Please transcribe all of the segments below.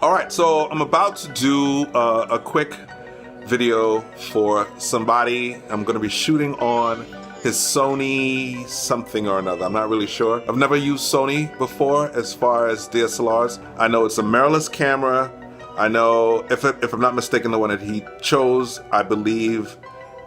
Alright, so I'm about to do a quick video for somebody. I'm going to be shooting on his Sony something or another. I'm not really sure. I've never used Sony before as far as DSLRs. I know it's a mirrorless camera. I know, if I'm not mistaken, the one that he chose, I believe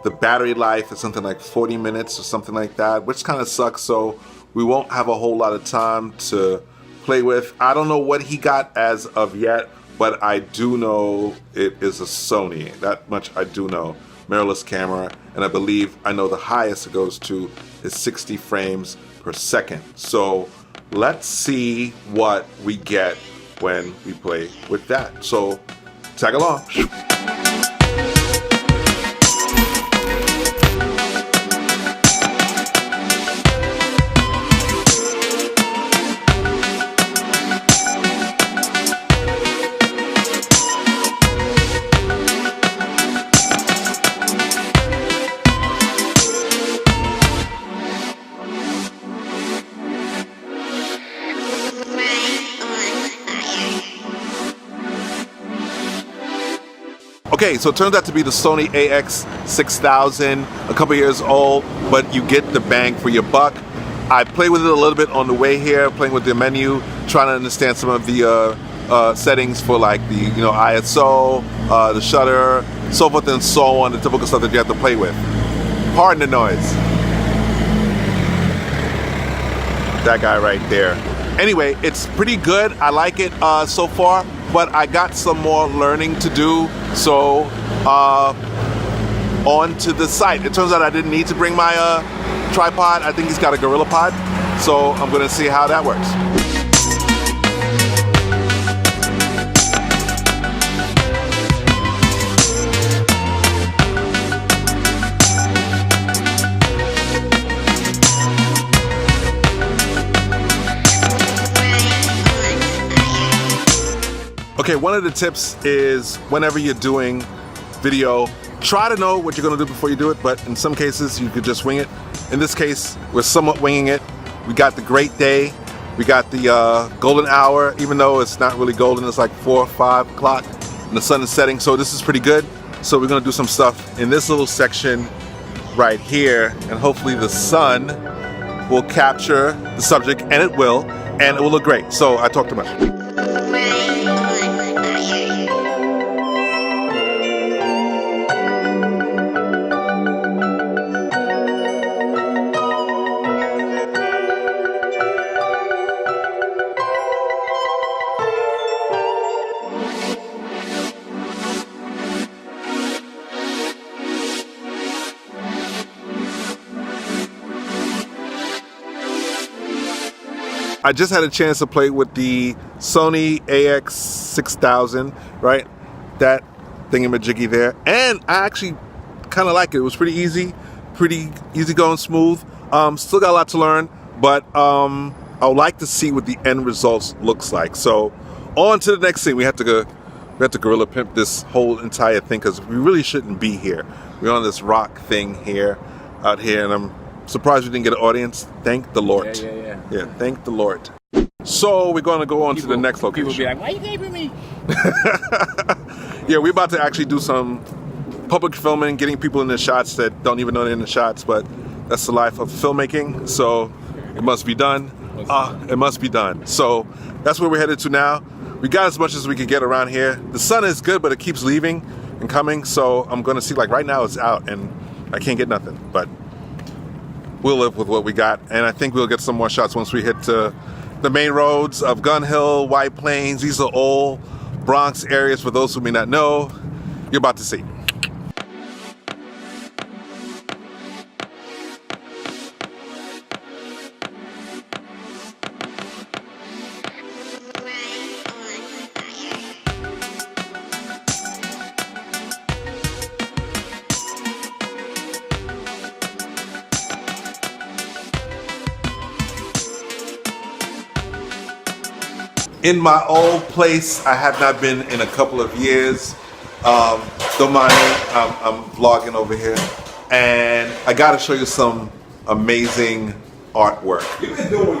the battery life is something like 40 minutes or something like that, which kind of sucks, so we won't have a whole lot of time to play with. I don't know what he got as of yet, but I do know it is a Sony. That much I do know. Mirrorless camera, and I believe I know the highest it goes to is 60 frames per second. So let's see what we get when we play with that. So tag along. Okay, so it turns out to be the Sony AX 6000, a couple years old, but you get the bang for your buck. I played with it a little bit on the way here, playing with the menu, trying to understand some of the settings for like the ISO, the shutter, so forth and so on, the typical stuff that you have to play with. Pardon the noise. That guy right there. Anyway, it's pretty good. I like it so far, but I got some more learning to do. So on to the site. It turns out I didn't need to bring my tripod. I think he's got a Gorilla Pod, so I'm gonna see how that works. Okay, one of the tips is whenever you're doing video, try to know what you're gonna do before you do it, but in some cases you could just wing it. In this case, we're somewhat winging it. We got the great day, we got the golden hour, even though it's not really golden, it's like 4 or 5 o'clock and the sun is setting, so this is pretty good. So we're gonna do some stuff in this little section right here, and hopefully the sun will capture the subject, and it will look great. So I talk too much. I just had a chance to play with the Sony AX 6000, right? That thingamajiggy there. And I actually kind of like it. It was pretty easy going, smooth. Still got a lot to learn, but I would like to see what the end results looks like. So on to the next thing. We have to Gorilla Pimp this whole entire thing because we really shouldn't be here. We're on this rock thing here, out here, and I'm surprised we didn't get an audience. Thank the Lord. Yeah, thank the Lord. So we're going to go on to the next location. People be like, why you taping me? Yeah, we're about to actually do some public filming, getting people in the shots that don't even know they're in the shots, but that's the life of filmmaking, so it must be done. It must be done. So that's where we're headed to now. We got as much as we can get around here. The sun is good, but it keeps leaving and coming, so I'm going to see, like right now it's out and I can't get nothing, but we'll live with what we got, and I think we'll get some more shots once we hit the main roads of Gun Hill, White Plains. These are all Bronx areas for those who may not know. You're about to see. In my old place, I have not been in a couple of years. Don't mind me, I'm vlogging over here. And I gotta show you some amazing artwork. You can do it.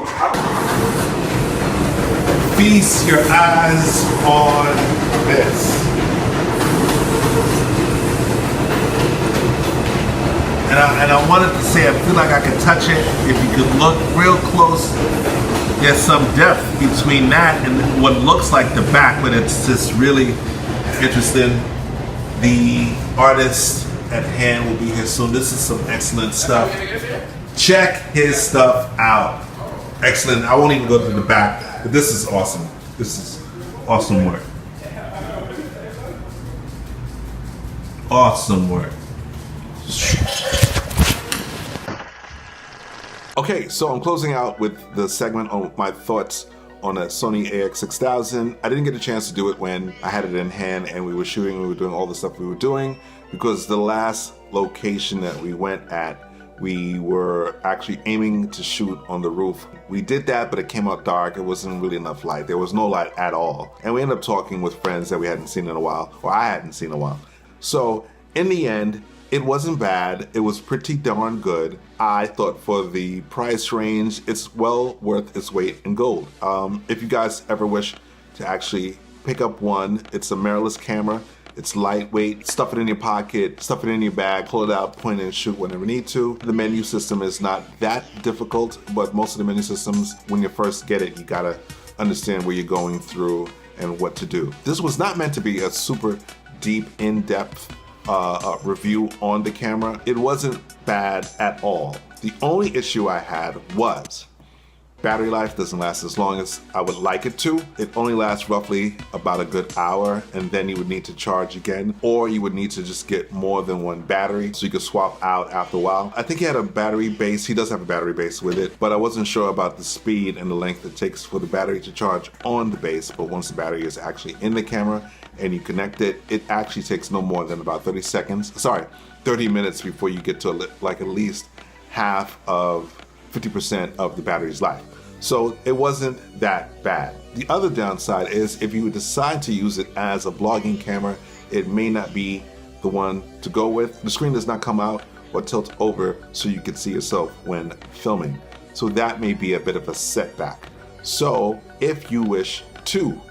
Feast your eyes on this. And I wanted to say, I feel like I could touch it. If you could look real close, there's some depth between that and what looks like the back, but it's just really interesting. The artist at hand will be here soon. This is some excellent stuff. Check his stuff out. Excellent. I won't even go to the back, but this is awesome. This is awesome work. Awesome work. Okay, so I'm closing out with the segment on my thoughts on a Sony AX 6000. I didn't get a chance to do it when I had it in hand and we were shooting, we were doing all the stuff we were doing, because the last location that we went at, we were actually aiming to shoot on the roof. We did that, but it came out dark. It wasn't really enough light. There was no light at all. And we ended up talking with friends that we hadn't seen in a while, or I hadn't seen in a while. So in the end, it wasn't bad. It was pretty darn good. I thought for the price range, it's well worth its weight in gold. If you guys ever wish to actually pick up one, it's a mirrorless camera. It's lightweight. Stuff it in your pocket, stuff it in your bag, pull it out, point and shoot whenever you need to. The menu system is not that difficult, but most of the menu systems, when you first get it, you gotta understand where you're going through and what to do. This was not meant to be a super deep, in-depth review on the camera. It wasn't bad at all. The only issue I had was battery life doesn't last as long as I would like it to. It only lasts roughly about a good hour, and then you would need to charge again, or you would need to just get more than one battery so you could swap out after a while. I think he had a battery base. He does have a battery base with it, but I wasn't sure about the speed and the length it takes for the battery to charge on the base. But once the battery is actually in the camera and you connect it, it actually takes no more than about 30 minutes before you get to like at least half of 50% of the battery's life. So it wasn't that bad. The other downside is if you decide to use it as a vlogging camera, it may not be the one to go with. The screen does not come out or tilt over so you can see yourself when filming. So that may be a bit of a setback. So if you wish to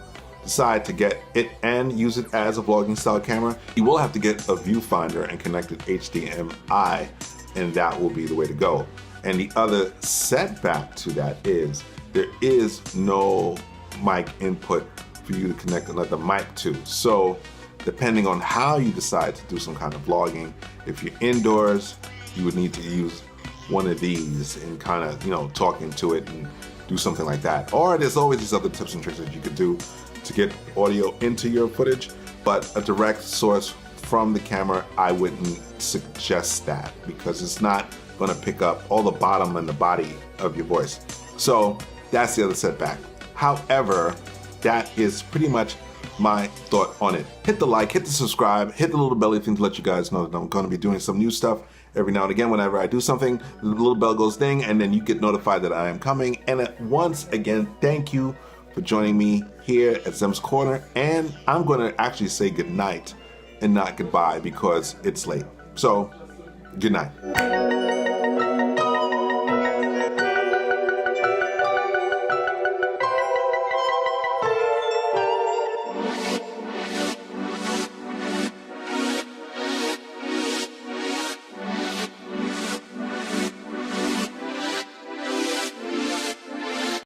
decide to get it and use it as a vlogging style camera, you will have to get a viewfinder and connect it HDMI, and that will be the way to go. And the other setback to that is there is no mic input for you to connect another mic to. So depending on how you decide to do some kind of vlogging, if you're indoors, you would need to use one of these and kind of, you know, talk into it and do something like that. Or there's always these other tips and tricks that you could do to get audio into your footage, but a direct source from the camera, I wouldn't suggest that because it's not going to pick up all the bottom and the body of your voice. So that's the other setback. However, that is pretty much my thought on it. Hit the like, hit the subscribe, hit the little belly thing to let you guys know that I'm going to be doing some new stuff every now and again. Whenever I do something, the little bell goes ding, and then you get notified that I am coming. And once again, thank you for joining me here at Zem's Corner. And I'm going to actually say good night and not goodbye because it's late. So, good night.